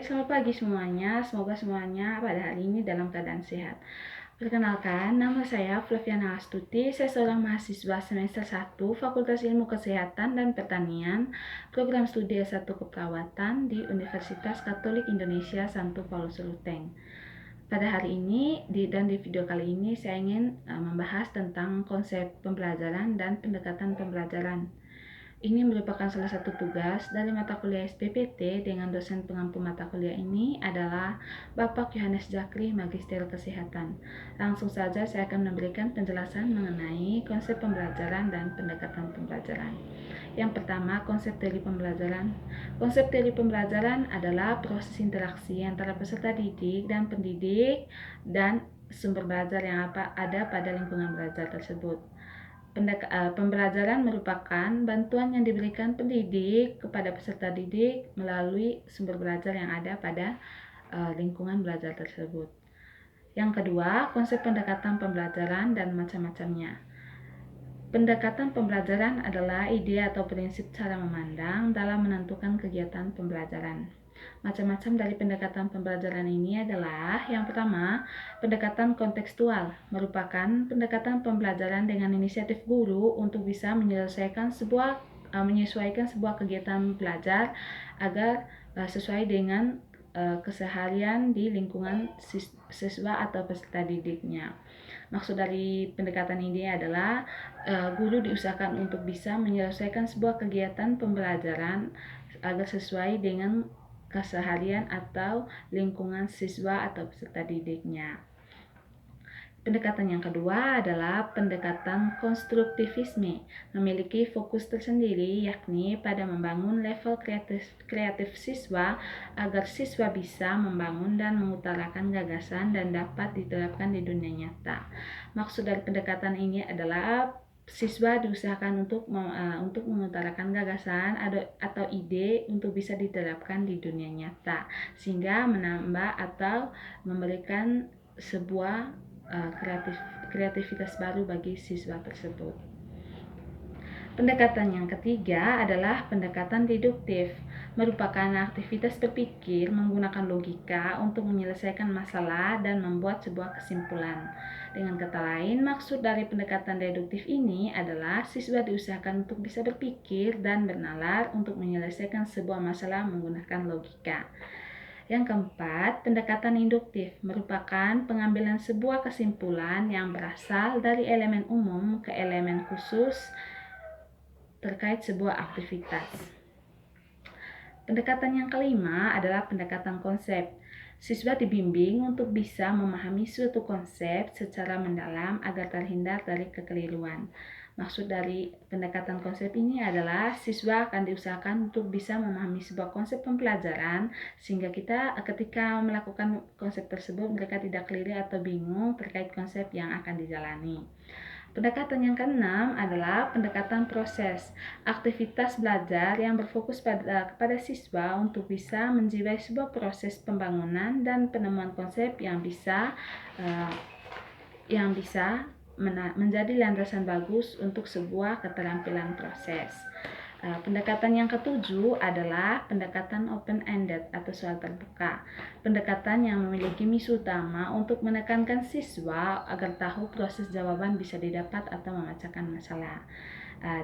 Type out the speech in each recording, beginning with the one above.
Selamat pagi semuanya. Semoga semuanya pada hari ini dalam keadaan sehat. Perkenalkan, nama saya Flaviana Astuti. Saya seorang mahasiswa semester 1 Fakultas Ilmu Kesehatan dan Pertanian, program studi S1 Keperawatan di Universitas Katolik Indonesia Santo Paulus Ruteng. Pada hari ini dan di video kali ini saya ingin membahas tentang konsep pembelajaran dan pendekatan pembelajaran. Ini merupakan salah satu tugas dari mata kuliah SPPT dengan dosen pengampu mata kuliah ini adalah Bapak Yohanes Zakri, Magister Kesehatan. Langsung saja saya akan memberikan penjelasan mengenai konsep pembelajaran dan pendekatan pembelajaran. Yang pertama, konsep teori pembelajaran. Konsep teori pembelajaran adalah proses interaksi antara peserta didik dan pendidik dan sumber belajar yang ada pada lingkungan belajar tersebut. Pembelajaran merupakan bantuan yang diberikan pendidik kepada peserta didik melalui sumber belajar yang ada pada lingkungan belajar tersebut. Yang kedua, konsep pendekatan pembelajaran dan macam-macamnya. Pendekatan pembelajaran adalah ide atau prinsip cara memandang dalam menentukan kegiatan pembelajaran. Macam-macam dari pendekatan pembelajaran ini adalah yang pertama, pendekatan kontekstual merupakan pendekatan pembelajaran dengan inisiatif guru untuk bisa menyesuaikan sebuah kegiatan belajar agar sesuai dengan keseharian di lingkungan siswa atau peserta didiknya. Maksud dari pendekatan ini adalah guru diusahakan untuk bisa menyelesaikan sebuah kegiatan pembelajaran agar sesuai dengan keseharian atau lingkungan siswa atau peserta didiknya. Pendekatan yang kedua adalah pendekatan konstruktivisme, memiliki fokus tersendiri yakni pada membangun level kreatif siswa agar siswa bisa membangun dan mengutarakan gagasan dan dapat diterapkan di dunia nyata. Maksud dari pendekatan ini adalah siswa diusahakan untuk mengutarakan gagasan atau ide untuk bisa diterapkan di dunia nyata, sehingga menambah atau memberikan sebuah kreativitas baru bagi siswa tersebut. Pendekatan yang ketiga adalah pendekatan deduktif, merupakan aktivitas berpikir menggunakan logika untuk menyelesaikan masalah dan membuat sebuah kesimpulan. Dengan kata lain, maksud dari pendekatan deduktif ini adalah siswa diusahakan untuk bisa berpikir dan bernalar untuk menyelesaikan sebuah masalah menggunakan logika. Yang keempat, pendekatan induktif merupakan pengambilan sebuah kesimpulan yang berasal dari elemen umum ke elemen khusus terkait sebuah aktivitas. Pendekatan yang kelima adalah pendekatan konsep. Siswa dibimbing untuk bisa memahami suatu konsep secara mendalam agar terhindar dari kekeliruan. Maksud dari pendekatan konsep ini adalah siswa akan diusahakan untuk bisa memahami sebuah konsep pembelajaran sehingga ketika melakukan konsep tersebut mereka tidak keliru atau bingung terkait konsep yang akan dijalani. Pendekatan yang keenam adalah pendekatan proses, aktivitas belajar yang berfokus kepada siswa untuk bisa menjiwai sebuah proses pembangunan dan penemuan konsep yang bisa menjadi landasan bagus untuk sebuah keterampilan proses. Pendekatan yang ketujuh adalah pendekatan open-ended atau soal terbuka. Pendekatan yang memiliki misi utama untuk menekankan siswa agar tahu proses jawaban bisa didapat atau memecahkan masalah.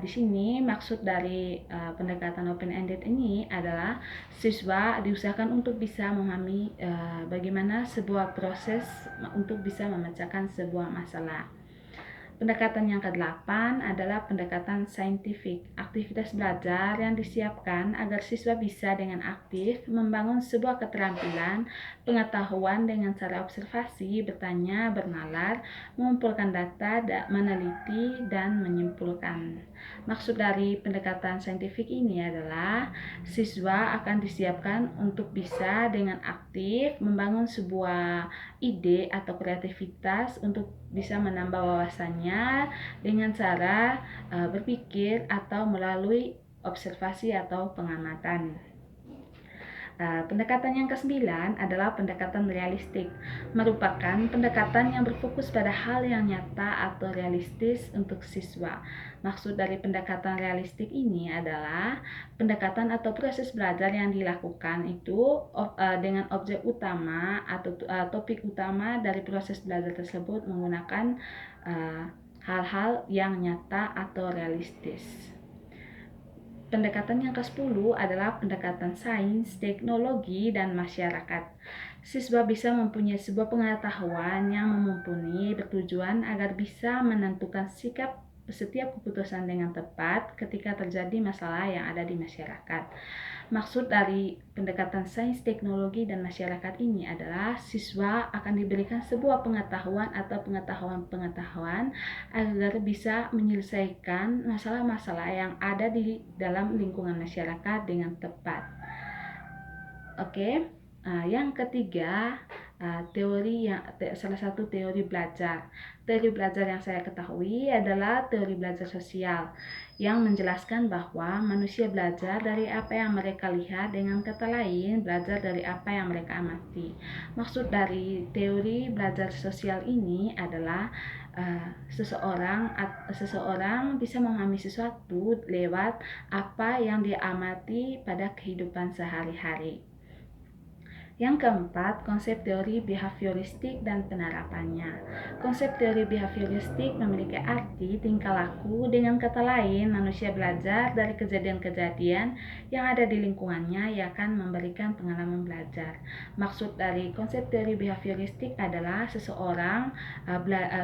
Di sini maksud dari pendekatan open-ended ini adalah siswa diusahakan untuk bisa memahami bagaimana sebuah proses untuk bisa memecahkan sebuah masalah. Pendekatan yang ke-8 adalah pendekatan saintifik, aktivitas belajar yang disiapkan agar siswa bisa dengan aktif membangun sebuah keterampilan, pengetahuan dengan cara observasi, bertanya, bernalar, mengumpulkan data, meneliti, dan menyimpulkan. Maksud dari pendekatan saintifik ini adalah siswa akan disiapkan untuk bisa dengan aktif membangun sebuah ide atau kreativitas untuk bisa menambah wawasannya dengan cara berpikir atau melalui observasi atau pengamatan. Pendekatan yang kesembilan adalah pendekatan realistik, merupakan pendekatan yang berfokus pada hal yang nyata atau realistis untuk siswa. Maksud dari pendekatan realistik ini adalah pendekatan atau proses belajar yang dilakukan itu dengan objek utama atau topik utama dari proses belajar tersebut menggunakan hal-hal yang nyata atau realistis. Pendekatan yang ke-10 adalah pendekatan sains, teknologi, dan masyarakat. Siswa bisa mempunyai sebuah pengetahuan yang mumpuni bertujuan agar bisa menentukan sikap setiap keputusan dengan tepat ketika terjadi masalah yang ada di masyarakat. Maksud dari pendekatan sains, teknologi, dan masyarakat ini adalah siswa akan diberikan sebuah pengetahuan atau pengetahuan-pengetahuan agar bisa menyelesaikan masalah-masalah yang ada di dalam lingkungan masyarakat dengan tepat. Oke. Yang ketiga, salah satu teori belajar. Teori belajar yang saya ketahui adalah teori belajar sosial yang menjelaskan bahwa manusia belajar dari apa yang mereka lihat, dengan kata lain belajar dari apa yang mereka amati. Maksud dari teori belajar sosial ini adalah seseorang bisa memahami sesuatu lewat apa yang dia amati pada kehidupan sehari-hari. Yang keempat, konsep teori behavioristik dan penerapannya. Konsep teori behavioristik memiliki arti tingkah laku, dengan kata lain manusia belajar dari kejadian-kejadian yang ada di lingkungannya yang akan memberikan pengalaman belajar. Maksud dari konsep teori behavioristik adalah seseorang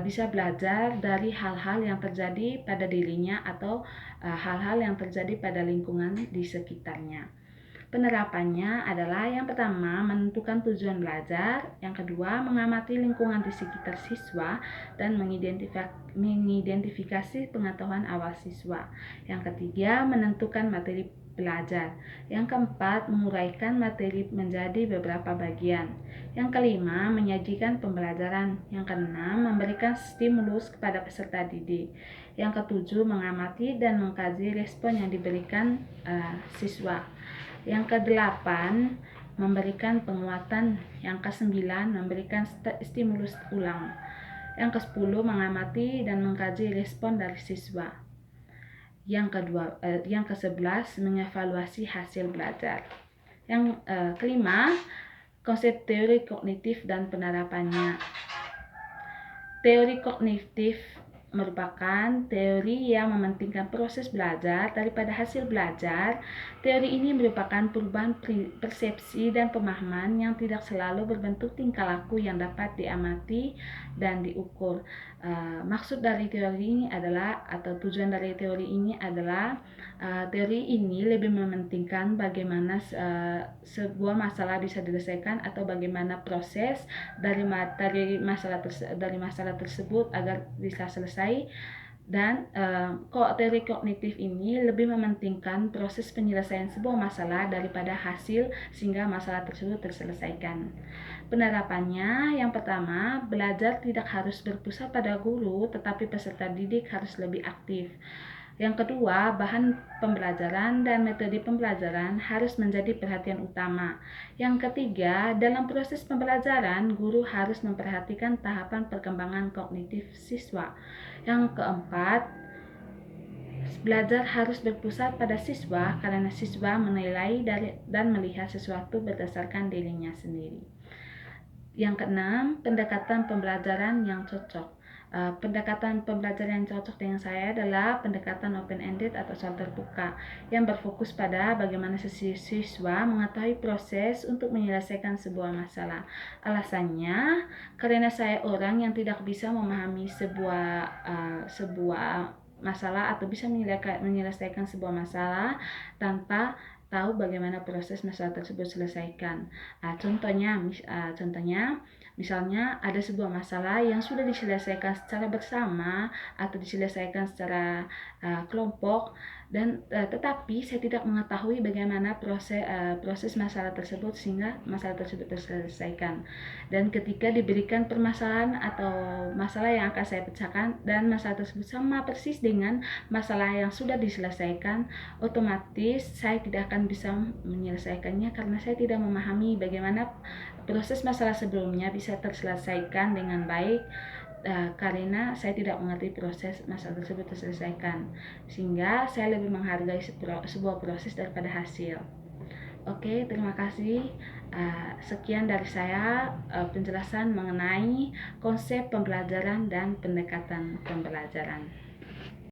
bisa belajar dari hal-hal yang terjadi pada dirinya atau hal-hal yang terjadi pada lingkungan di sekitarnya. Penerapannya adalah yang pertama, menentukan tujuan belajar, yang kedua, mengamati lingkungan di sekitar siswa dan mengidentifikasi pengetahuan awal siswa. Yang ketiga, menentukan materi belajar. Yang keempat, menguraikan materi menjadi beberapa bagian. Yang kelima, menyajikan pembelajaran. Yang keenam, memberikan stimulus kepada peserta didik. Yang ketujuh, mengamati dan mengkaji respon yang diberikan siswa. Yang kedelapan, memberikan penguatan. Yang kesembilan, memberikan stimulus ulang. Yang kesepuluh, mengamati dan mengkaji respon dari siswa. Yang ke-11, mengevaluasi hasil belajar. Yang kelima, konsep teori kognitif dan penerapannya. Teori kognitif merupakan teori yang mementingkan proses belajar daripada hasil belajar. Teori ini merupakan perubahan persepsi dan pemahaman yang tidak selalu berbentuk tingkah laku yang dapat diamati dan diukur. Maksud dari teori ini adalah, atau tujuan dari teori ini adalah, teori ini lebih mementingkan bagaimana sebuah masalah bisa diselesaikan atau bagaimana proses dari masalah tersebut agar bisa selesai. Dan teori kognitif ini lebih mementingkan proses penyelesaian sebuah masalah daripada hasil sehingga masalah tersebut terselesaikan. Penerapannya, yang pertama, belajar tidak harus berpusat pada guru, tetapi peserta didik harus lebih aktif. Yang kedua, bahan pembelajaran dan metode pembelajaran harus menjadi perhatian utama. Yang ketiga, dalam proses pembelajaran, guru harus memperhatikan tahapan perkembangan kognitif siswa. Yang keempat, belajar harus berpusat pada siswa karena siswa menilai dan melihat sesuatu berdasarkan dirinya sendiri. Yang keenam, pendekatan pembelajaran yang cocok. Pendekatan pembelajaran yang cocok dengan saya adalah pendekatan open-ended atau soal terbuka yang berfokus pada bagaimana siswa mengetahui proses untuk menyelesaikan sebuah masalah. Alasannya, karena saya orang yang tidak bisa memahami sebuah masalah atau bisa menyelesaikan sebuah masalah tanpa tahu bagaimana proses masalah tersebut selesaikan. Contohnya, misalnya ada sebuah masalah yang sudah diselesaikan secara bersama atau diselesaikan secara kelompok, dan tetapi saya tidak mengetahui bagaimana proses masalah tersebut sehingga masalah tersebut terselesaikan. Dan ketika diberikan permasalahan atau masalah yang akan saya pecahkan dan masalah tersebut sama persis dengan masalah yang sudah diselesaikan, otomatis saya tidak akan akan bisa menyelesaikannya karena saya tidak memahami bagaimana proses masalah sebelumnya bisa terselesaikan dengan baik. Karena saya tidak mengerti proses masalah tersebut terselesaikan, sehingga saya lebih menghargai sebuah proses daripada hasil. Oke, terima kasih. Sekian dari saya penjelasan mengenai konsep pembelajaran dan pendekatan pembelajaran.